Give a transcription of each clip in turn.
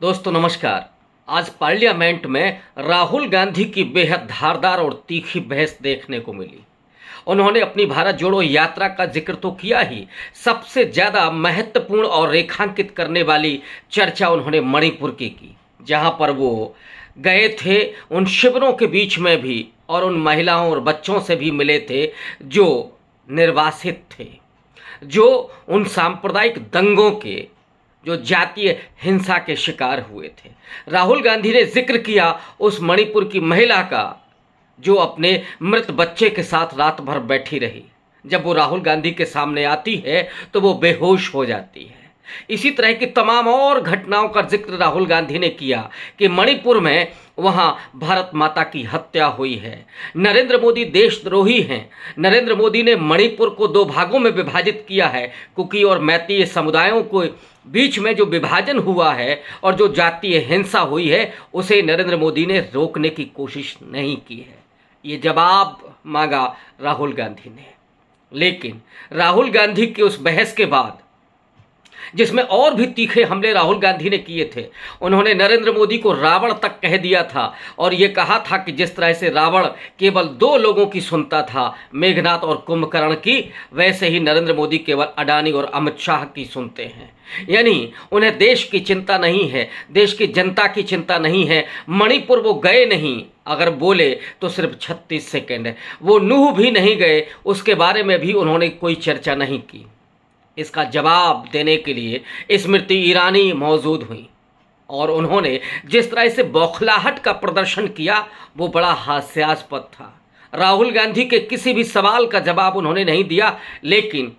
दोस्तों नमस्कार। आज पार्लियामेंट में राहुल गांधी की बेहद धारदार और तीखी बहस देखने को मिली। उन्होंने अपनी भारत जोड़ो यात्रा का जिक्र तो किया ही, सबसे ज़्यादा महत्वपूर्ण और रेखांकित करने वाली चर्चा उन्होंने मणिपुर की, जहां पर वो गए थे उन शिविरों के बीच में भी और उन महिलाओं और बच्चों से भी मिले थे जो निर्वासित थे, जो उन सांप्रदायिक दंगों के, जो जातीय हिंसा के शिकार हुए थे। राहुल गांधी ने जिक्र किया उस मणिपुर की महिला का जो अपने मृत बच्चे के साथ रात भर बैठी रही। जब वो राहुल गांधी के सामने आती है तो वो बेहोश हो जाती है। इसी तरह की तमाम और घटनाओं का जिक्र राहुल गांधी ने किया कि मणिपुर में वहाँ भारत माता की हत्या हुई है, नरेंद्र मोदी देशद्रोही हैं। नरेंद्र मोदी ने मणिपुर को दो भागों में विभाजित किया है। कुकी और मैती समुदायों को बीच में जो विभाजन हुआ है और जो जातीय हिंसा हुई है उसे नरेंद्र मोदी ने रोकने की कोशिश नहीं की है। ये जवाब मांगा राहुल गांधी ने। लेकिन राहुल गांधी की उस बहस के बाद, जिसमें और भी तीखे हमले राहुल गांधी ने किए थे, उन्होंने नरेंद्र मोदी को रावण तक कह दिया था और ये कहा था कि जिस तरह से रावण केवल दो लोगों की सुनता था, मेघनाथ और कुंभकर्ण की, वैसे ही नरेंद्र मोदी केवल अडानी और अमित शाह की सुनते हैं। यानी उन्हें देश की चिंता नहीं है, देश की जनता की चिंता नहीं है। मणिपुर वो गए नहीं, अगर बोले तो सिर्फ 36 सेकेंड है। वो नूह भी नहीं गए, उसके बारे में भी उन्होंने कोई चर्चा नहीं की। इसका जवाब देने के लिए स्मृति ईरानी मौजूद हुई और उन्होंने जिस तरह से बौखलाहट का प्रदर्शन किया वो बड़ा हास्यास्पद था। राहुल गांधी के किसी भी सवाल का जवाब उन्होंने नहीं दिया, लेकिन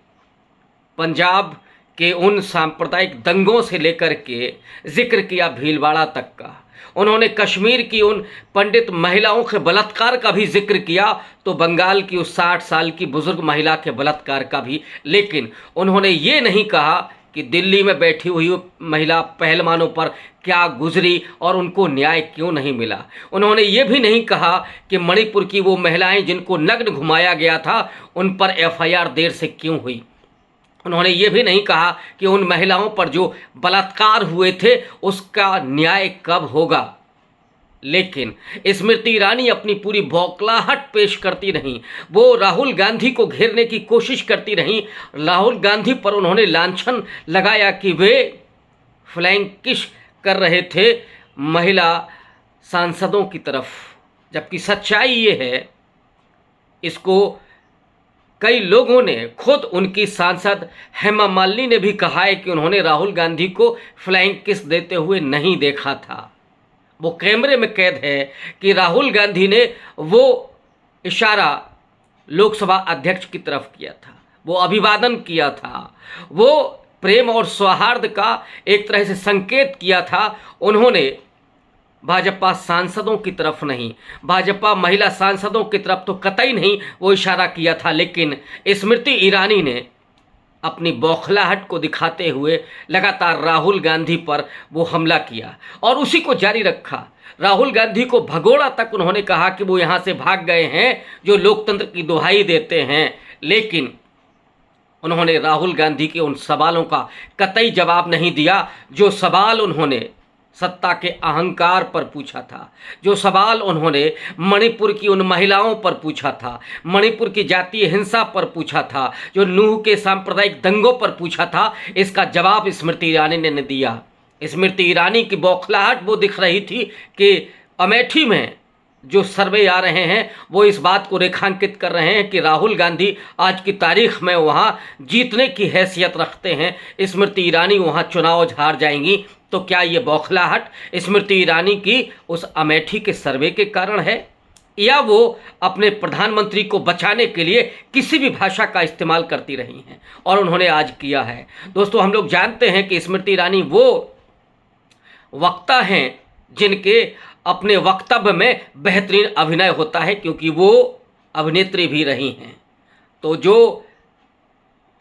पंजाब के उन सांप्रदायिक दंगों से लेकर के जिक्र किया भीलवाड़ा तक का। उन्होंने कश्मीर की उन पंडित महिलाओं के बलात्कार का भी जिक्र किया, तो बंगाल की उस 60 साल की बुजुर्ग महिला के बलात्कार का भी। लेकिन उन्होंने ये नहीं कहा कि दिल्ली में बैठी हुई महिला पहलवानों पर क्या गुजरी और उनको न्याय क्यों नहीं मिला। उन्होंने ये भी नहीं कहा कि मणिपुर की वो महिलाएं जिनको नग्न घुमाया गया था उन पर एफआईआर देर से क्यों हुई। उन्होंने ये भी नहीं कहा कि उन महिलाओं पर जो बलात्कार हुए थे उसका न्याय कब होगा। लेकिन स्मृति ईरानी अपनी पूरी बौखलाहट पेश करती रहीं। वो राहुल गांधी को घेरने की कोशिश करती रहीं। राहुल गांधी पर उन्होंने लांछन लगाया कि वे फ्लाइंग किस कर रहे थे महिला सांसदों की तरफ, जबकि सच्चाई ये है, इसको कई लोगों ने, खुद उनकी सांसद हेमा मालिनी ने भी कहा है कि उन्होंने राहुल गांधी को फ्लाइंग किस देते हुए नहीं देखा था। वो कैमरे में कैद है कि राहुल गांधी ने वो इशारा लोकसभा अध्यक्ष की तरफ किया था, वो अभिवादन किया था, वो प्रेम और सौहार्द का एक तरह से संकेत किया था। उन्होंने भाजपा सांसदों की तरफ नहीं, भाजपा महिला सांसदों की तरफ तो कतई नहीं वो इशारा किया था। लेकिन स्मृति ईरानी ने अपनी बौखलाहट को दिखाते हुए लगातार राहुल गांधी पर वो हमला किया और उसी को जारी रखा। राहुल गांधी को भगोड़ा तक उन्होंने कहा कि वो यहाँ से भाग गए हैं जो लोकतंत्र की दुहाई देते हैं। लेकिन उन्होंने राहुल गांधी के उन सवालों का कतई जवाब नहीं दिया जो सवाल उन्होंने सत्ता के अहंकार पर पूछा था, जो सवाल उन्होंने मणिपुर की उन महिलाओं पर पूछा था, मणिपुर की जातीय हिंसा पर पूछा था, जो नूह के सांप्रदायिक दंगों पर पूछा था। इसका जवाब स्मृति ईरानी ने दिया। स्मृति ईरानी की बौखलाहट वो दिख रही थी कि अमेठी में जो सर्वे आ रहे हैं वो इस बात को रेखांकित कर रहे हैं कि राहुल गांधी आज की तारीख में वहाँ जीतने की हैसियत रखते हैं, स्मृति ईरानी वहाँ चुनाव हार जाएंगी। तो क्या ये बौखलाहट स्मृति ईरानी की उस अमेठी के सर्वे के कारण है, या वो अपने प्रधानमंत्री को बचाने के लिए किसी भी भाषा का इस्तेमाल करती रही हैं, और उन्होंने आज किया है। दोस्तों, हम लोग जानते हैं कि स्मृति ईरानी वो वक्ता हैं जिनके अपने वक्तव्य में बेहतरीन अभिनय होता है, क्योंकि वो अभिनेत्री भी रही हैं। तो जो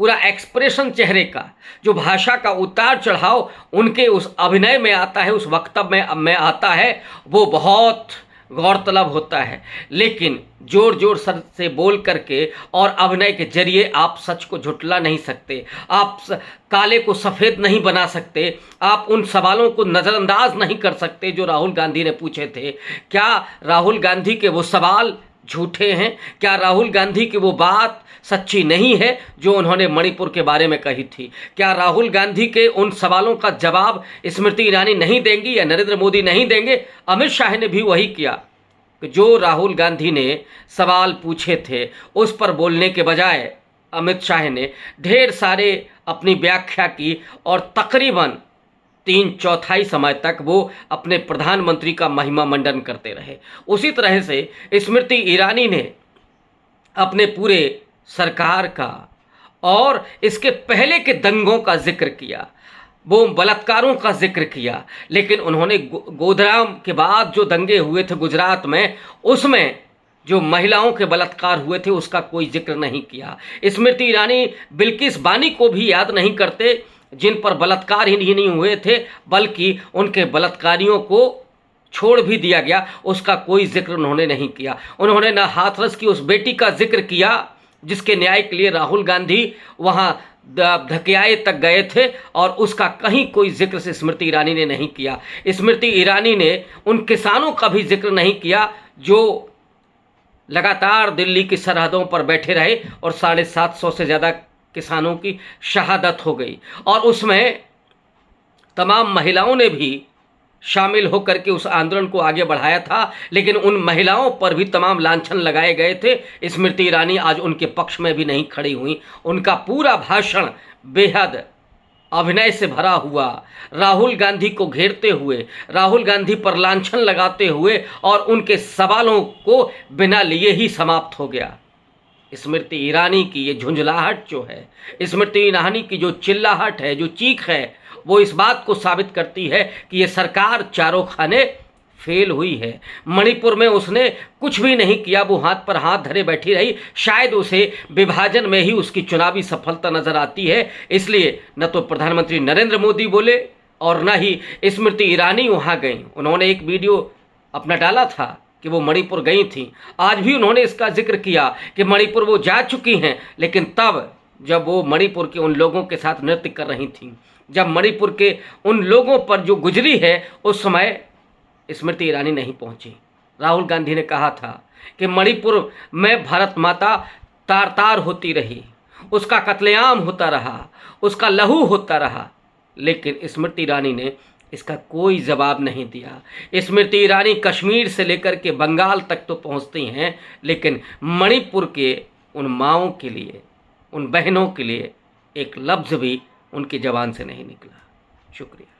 पूरा एक्सप्रेशन चेहरे का, जो भाषा का उतार चढ़ाव उनके उस अभिनय में आता है, उस वक्तव्य में आता है, वो बहुत गौरतलब होता है, लेकिन जोर जोर सर से बोल करके और अभिनय के जरिए आप सच को झुठला नहीं सकते, आप काले को सफ़ेद नहीं बना सकते, आप उन सवालों को नज़रअंदाज नहीं कर सकते जो राहुल गांधी ने पूछे थे। क्या राहुल गांधी के वो सवाल झूठे हैं? क्या राहुल गांधी की वो बात सच्ची नहीं है जो उन्होंने मणिपुर के बारे में कही थी? क्या राहुल गांधी के उन सवालों का जवाब स्मृति ईरानी नहीं देंगी या नरेंद्र मोदी नहीं देंगे? अमित शाह ने भी वही किया कि जो राहुल गांधी ने सवाल पूछे थे उस पर बोलने के बजाय अमित शाह ने ढेर सारे अपनी व्याख्या की और तकरीबन 3/4 समय तक वो अपने प्रधानमंत्री का महिमा मंडन करते रहे। उसी तरह से स्मृति ईरानी ने अपने पूरे सरकार का और इसके पहले के दंगों का जिक्र किया, वो बलात्कारों का जिक्र किया, लेकिन उन्होंने गोधराम के बाद जो दंगे हुए थे गुजरात में, उसमें जो महिलाओं के बलात्कार हुए थे उसका कोई जिक्र नहीं किया। स्मृति ईरानी बिल्किस बानी को भी याद नहीं करते जिन पर बलात्कार ही नहीं हुए थे, बल्कि उनके बलात्कारियों को छोड़ भी दिया गया, उसका कोई जिक्र उन्होंने नहीं किया। उन्होंने न हाथरस की उस बेटी का जिक्र किया जिसके न्याय के लिए राहुल गांधी वहाँ धकियाए तक गए थे, और उसका कहीं कोई जिक्र से स्मृति ईरानी ने नहीं किया। स्मृति ईरानी ने उन किसानों का भी जिक्र नहीं किया जो लगातार दिल्ली की सरहदों पर बैठे रहे और 750 से ज़्यादा किसानों की शहादत हो गई, और उसमें तमाम महिलाओं ने भी शामिल होकर के उस आंदोलन को आगे बढ़ाया था, लेकिन उन महिलाओं पर भी तमाम लांछन लगाए गए थे। स्मृति ईरानी आज उनके पक्ष में भी नहीं खड़ी हुई। उनका पूरा भाषण बेहद अभिनय से भरा हुआ, राहुल गांधी को घेरते हुए, राहुल गांधी पर लांछन लगाते हुए और उनके सवालों को बिना लिए ही समाप्त हो गया। स्मृति ईरानी की ये झुंझलाहट जो है, स्मृति ईरानी की जो चिल्लाहट है, जो चीख है, वो इस बात को साबित करती है कि ये सरकार चारों खाने फेल हुई है। मणिपुर में उसने कुछ भी नहीं किया, वो हाथ पर हाथ धरे बैठी रही। शायद उसे विभाजन में ही उसकी चुनावी सफलता नजर आती है, इसलिए न तो प्रधानमंत्री नरेंद्र मोदी बोले और न ही स्मृति ईरानी वहाँ गई। उन्होंने एक वीडियो अपना डाला था कि वो मणिपुर गई थी। आज भी उन्होंने इसका जिक्र किया कि मणिपुर वो जा चुकी हैं, लेकिन तब जब वो मणिपुर के उन लोगों के साथ नृत्य कर रही थी, जब मणिपुर के उन लोगों पर जो गुजरी है, उस समय स्मृति ईरानी नहीं पहुंची। राहुल गांधी ने कहा था कि मणिपुर में भारत माता तार तार होती रही, उसका कत्लेआम होता रहा, उसका लहू होता रहा, लेकिन स्मृति ईरानी ने इसका कोई जवाब नहीं दिया। स्मृति ईरानी कश्मीर से लेकर के बंगाल तक तो पहुंचती हैं, लेकिन मणिपुर के उन माँओं के लिए, उन बहनों के लिए एक लफ्ज़ भी उनकी ज़बान से नहीं निकला। शुक्रिया।